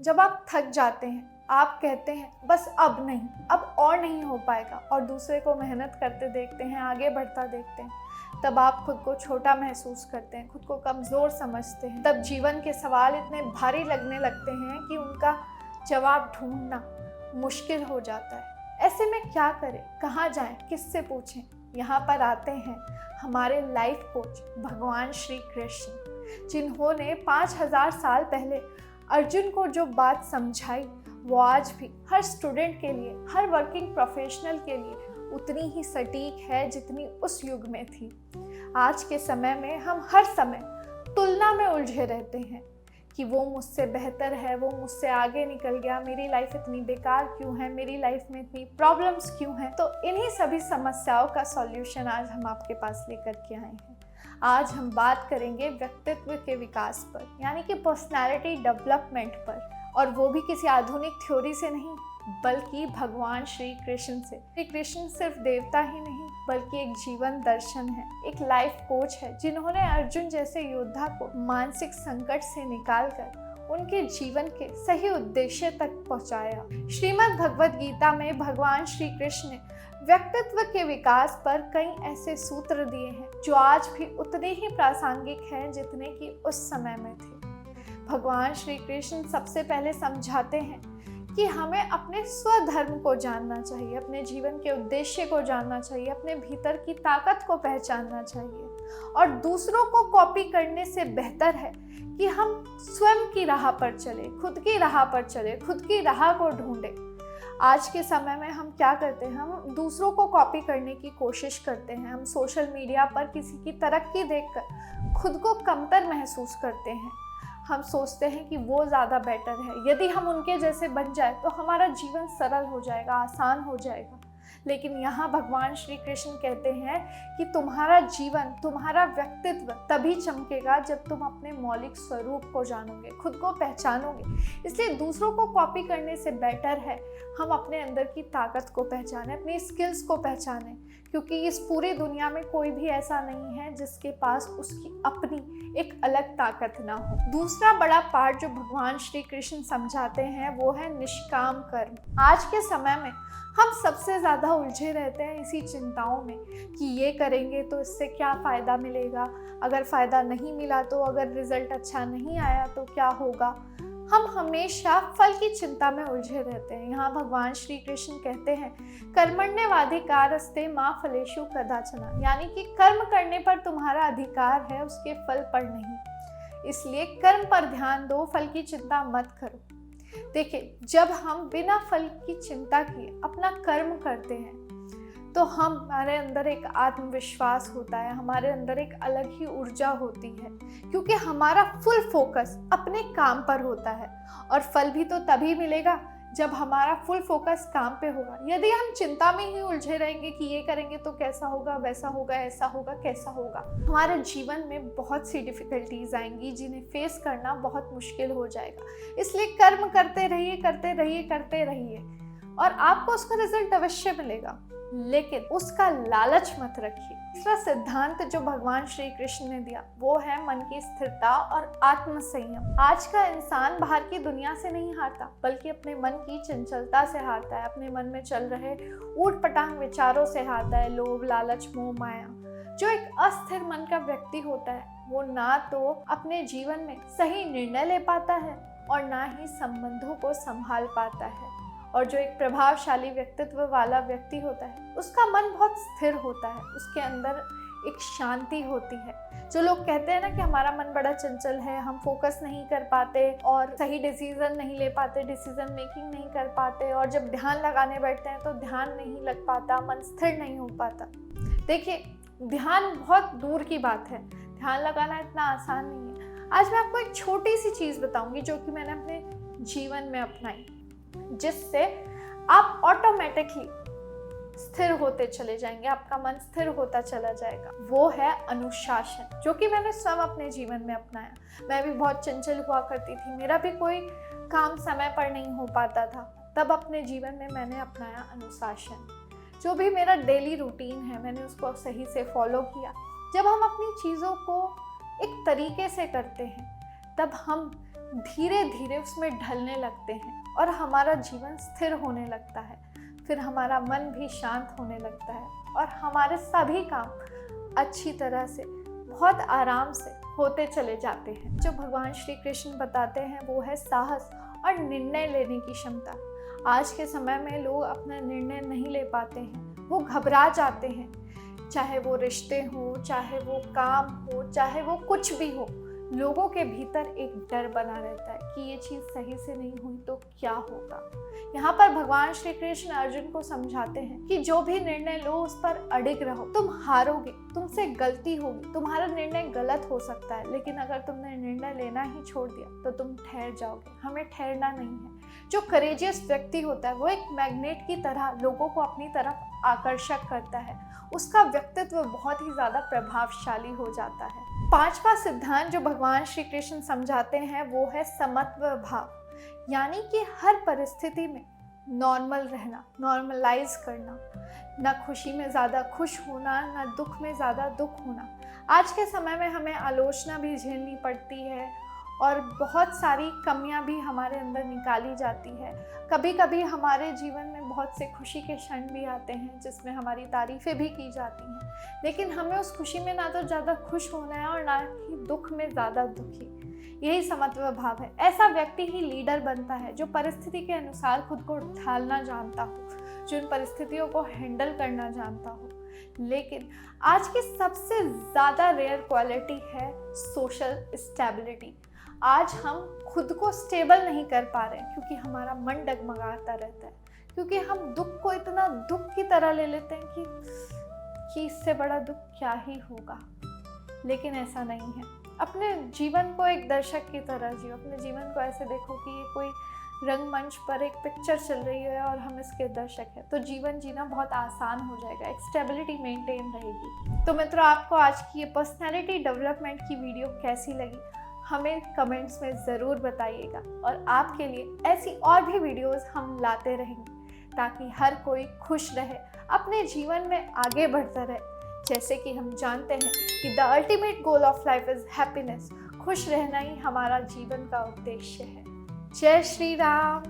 जब आप थक जाते हैं, आप कहते हैं बस अब नहीं, अब और नहीं हो पाएगा, और दूसरे को मेहनत करते देखते हैं, आगे बढ़ता देखते हैं, तब आप खुद को छोटा महसूस करते हैं, खुद को कमज़ोर समझते हैं। तब जीवन के सवाल इतने भारी लगने लगते हैं कि उनका जवाब ढूंढना मुश्किल हो जाता है। ऐसे में क्या करें, कहाँ जाएं, किससे पूछें? यहाँ पर आते हैं हमारे लाइफ कोच भगवान श्री कृष्ण, जिन्होंने 5000 साल पहले अर्जुन को जो बात समझाई वो आज भी हर स्टूडेंट के लिए, हर वर्किंग प्रोफेशनल के लिए उतनी ही सटीक है जितनी उस युग में थी। आज के समय में हम हर समय तुलना में उलझे रहते हैं कि वो मुझसे बेहतर है, वो मुझसे आगे निकल गया, मेरी लाइफ इतनी बेकार क्यों है, मेरी लाइफ में इतनी प्रॉब्लम्स क्यों हैं। तो इन्हीं सभी समस्याओं का सॉल्यूशन आज हम आपके पास लेकर के आए हैं। आज हम बात करेंगे व्यक्तित्व के विकास पर, यानी कि पर्सनालिटी डेवलपमेंट पर, और वो भी किसी आधुनिक थ्योरी से नहीं बल्कि भगवान श्री कृष्ण से। श्री कृष्ण सिर्फ देवता ही नहीं बल्कि एक जीवन दर्शन है, एक लाइफ कोच है, जिन्होंने अर्जुन जैसे योद्धा को मानसिक संकट से निकालकर उनके जीवन के सही उद्देश्य तक पहुंचाया। श्रीमद् भगवद गीता में भगवान श्री कृष्ण ने व्यक्तित्व के विकास पर कई ऐसे सूत्र दिए हैं जो आज भी उतने ही प्रासंगिक हैं जितने कि उस समय में थे। भगवान श्री कृष्ण सबसे पहले समझाते हैं कि हमें अपने स्वधर्म को जानना चाहिए, अपने जीवन के उद्देश्य को जानना चाहिए, अपने भीतर की ताकत को पहचानना चाहिए, और दूसरों को कॉपी करने से बेहतर है कि हम स्वयं की राह पर चले, खुद की राह पर चले, खुद की राह को ढूंढे। आज के समय में हम क्या करते हैं, हम दूसरों को कॉपी करने की कोशिश करते हैं। हम सोशल मीडिया पर किसी की तरक्की देखकर खुद को कमतर महसूस करते हैं। हम सोचते हैं कि वो ज़्यादा बेटर है, यदि हम उनके जैसे बन जाए तो हमारा जीवन सरल हो जाएगा, आसान हो जाएगा। लेकिन यहाँ भगवान श्री कृष्ण कहते हैं कि तुम्हारा जीवन, तुम्हारा व्यक्तित्व तभी चमकेगा जब तुम अपने मौलिक स्वरूप को जानोगे, खुद को पहचानोगे। इसलिए दूसरों को कॉपी करने से बेटर है हम अपने अंदर की ताकत को पहचानें, अपनी स्किल्स को पहचानें, क्योंकि इस पूरी दुनिया में कोई भी ऐसा नहीं है जिसके पास उसकी अपनी एक अलग ताकत ना हो। दूसरा बड़ा पार्ट जो भगवान श्री कृष्ण समझाते हैं वो है निष्काम कर्म। आज के समय में हम सबसे ज़्यादा उलझे रहते हैं इसी चिंताओं में कि ये करेंगे तो इससे क्या फ़ायदा मिलेगा, अगर फ़ायदा नहीं मिला तो, अगर रिज़ल्ट अच्छा नहीं आया तो क्या होगा। हम हमेशा फल की चिंता में उलझे रहते हैं। यहाँ भगवान श्री कृष्ण कहते हैं कर्मण्येवाधिकारस्ते मा फलेषु कदाचन, यानी कि कर्म करने पर तुम्हारा अधिकार है, उसके फल पर नहीं। इसलिए कर्म पर ध्यान दो, फल की चिंता मत करो। देखिए, जब हम बिना फल की चिंता किए अपना कर्म करते हैं तो हमारे अंदर एक आत्मविश्वास होता है, हमारे अंदर एक अलग ही ऊर्जा होती है, क्योंकि हमारा फुल फोकस अपने काम पर होता है। और फल भी तो तभी मिलेगा जब हमारा फुल फोकस काम पे होगा। यदि हम चिंता में ही उलझे रहेंगे कि ये करेंगे तो कैसा होगा, वैसा होगा, ऐसा होगा, कैसा होगा, हमारे जीवन में बहुत सी डिफिकल्टीज आएंगी जिन्हें फेस करना बहुत मुश्किल हो जाएगा। इसलिए कर्म करते रहिए, करते रहिए, करते रहिए, और आपको उसका रिजल्ट अवश्य मिलेगा, लेकिन उसका लालच मत रखिए। तीसरा सिद्धांत जो भगवान श्री कृष्ण ने दिया वो है मन की स्थिरता और आत्म संयम। आज का इंसान बाहर की दुनिया से नहीं हारता बल्कि अपने मन की चंचलता से हारता है, अपने मन में चल रहे ऊट पटांग विचारों से हारता है, लोभ, लालच, मोह, माया। जो एक अस्थिर मन का व्यक्ति होता है वो ना तो अपने जीवन में सही निर्णय ले पाता है और ना ही संबंधों को संभाल पाता है। और जो एक प्रभावशाली व्यक्तित्व वाला व्यक्ति होता है उसका मन बहुत स्थिर होता है, उसके अंदर एक शांति होती है। जो लोग कहते हैं ना कि हमारा मन बड़ा चंचल है, हम फोकस नहीं कर पाते और सही डिसीजन नहीं ले पाते, डिसीजन मेकिंग नहीं कर पाते, और जब ध्यान लगाने बैठते हैं तो ध्यान नहीं लग पाता, मन स्थिर नहीं हो पाता। देखिए, ध्यान बहुत दूर की बात है, ध्यान लगाना इतना आसान नहीं है। आज मैं आपको एक छोटी सी चीज़ बताऊंगी जो कि मैंने अपने जीवन में अपनाई, जिससे आप ऑटोमेटिकली स्थिर होते चले जाएंगे, आपका मन स्थिर होता चला जाएगा। वो है अनुशासन, जो कि मैंने स्वयं अपने जीवन में अपनाया। मैं भी बहुत चंचल हुआ करती थी, मेरा भी कोई काम समय पर नहीं हो पाता था। तब अपने जीवन में मैंने अपनाया अनुशासन। जो भी मेरा डेली रूटीन है मैंने उसको सही से फॉलो किया। जब हम अपनी चीज़ों को एक तरीके से करते हैं तब हम धीरे धीरे उसमें ढलने लगते हैं और हमारा जीवन स्थिर होने लगता है। फिर हमारा मन भी शांत होने लगता है और हमारे सभी काम अच्छी तरह से बहुत आराम से होते चले जाते हैं। जो भगवान श्री कृष्ण बताते हैं वो है साहस और निर्णय लेने की क्षमता। आज के समय में लोग अपना निर्णय नहीं ले पाते हैं, वो घबरा जाते हैं। चाहे वो रिश्ते हो, चाहे वो काम हो, चाहे वो कुछ भी हो, लोगों के भीतर एक डर बना रहता है कि ये चीज़ सही से नहीं हुई तो क्या होगा। यहाँ पर भगवान श्री कृष्ण अर्जुन को समझाते हैं कि जो भी निर्णय लो उस पर अडिग रहो। तुम हारोगे, तुमसे गलती होगी, तुम्हारा निर्णय गलत हो सकता है, लेकिन अगर तुमने निर्णय लेना ही छोड़ दिया तो तुम ठहर जाओगे। हमें ठहरना नहीं है। जो करेजियस व्यक्ति होता है वो एक मैग्नेट की तरह लोगों को अपनी तरफ आकर्षक करता है। उसका व्यक्तित्व बहुत ही ज़्यादा प्रभावशाली हो जाता है। पांचवा सिद्धांत जो भगवान श्री कृष्ण समझाते हैं वो है समत्व भाव, यानी कि हर परिस्थिति में नॉर्मल रहना, नॉर्मलाइज करना, ना खुशी में ज़्यादा खुश होना, ना दुख में ज़्यादा दुख होना। आज के समय में हमें आलोचना भी झेलनी पड़ती है और बहुत सारी कमियां भी हमारे अंदर निकाली जाती है। कभी कभी हमारे जीवन में बहुत से खुशी के क्षण भी आते हैं जिसमें हमारी तारीफ़ें भी की जाती हैं, लेकिन हमें उस खुशी में ना तो ज़्यादा खुश होना है और ना ही दुख में ज़्यादा दुखी। यही समत्व भाव है। ऐसा व्यक्ति ही लीडर बनता है जो परिस्थिति के अनुसार खुद को ढालना जानता हो, जो इन परिस्थितियों को हैंडल करना जानता हो। लेकिन आज की सबसे ज़्यादा रेयर क्वालिटी है सोशल स्टेबिलिटी। आज हम खुद को स्टेबल नहीं कर पा रहे हैं क्योंकि हमारा मन डगमगाता रहता है, क्योंकि हम दुख को इतना दुख की तरह ले लेते हैं कि इससे बड़ा दुख क्या ही होगा। लेकिन ऐसा नहीं है। अपने जीवन को एक दर्शक की तरह जियो। अपने जीवन को ऐसे देखो कि ये कोई रंगमंच पर एक पिक्चर चल रही है और हम इसके दर्शक हैं, तो जीवन जीना बहुत आसान हो जाएगा, एक स्टेबिलिटी मेंटेन रहेगी। तो मित्रों, आपको आज की ये पर्सनैलिटी डेवलपमेंट की वीडियो कैसी लगी हमें कमेंट्स में ज़रूर बताइएगा, और आपके लिए ऐसी और भी वीडियोस हम लाते रहेंगे ताकि हर कोई खुश रहे, अपने जीवन में आगे बढ़ता रहे। जैसे कि हम जानते हैं कि the ultimate goal of life is happiness. खुश रहना ही हमारा जीवन का उद्देश्य है। जय श्री राम।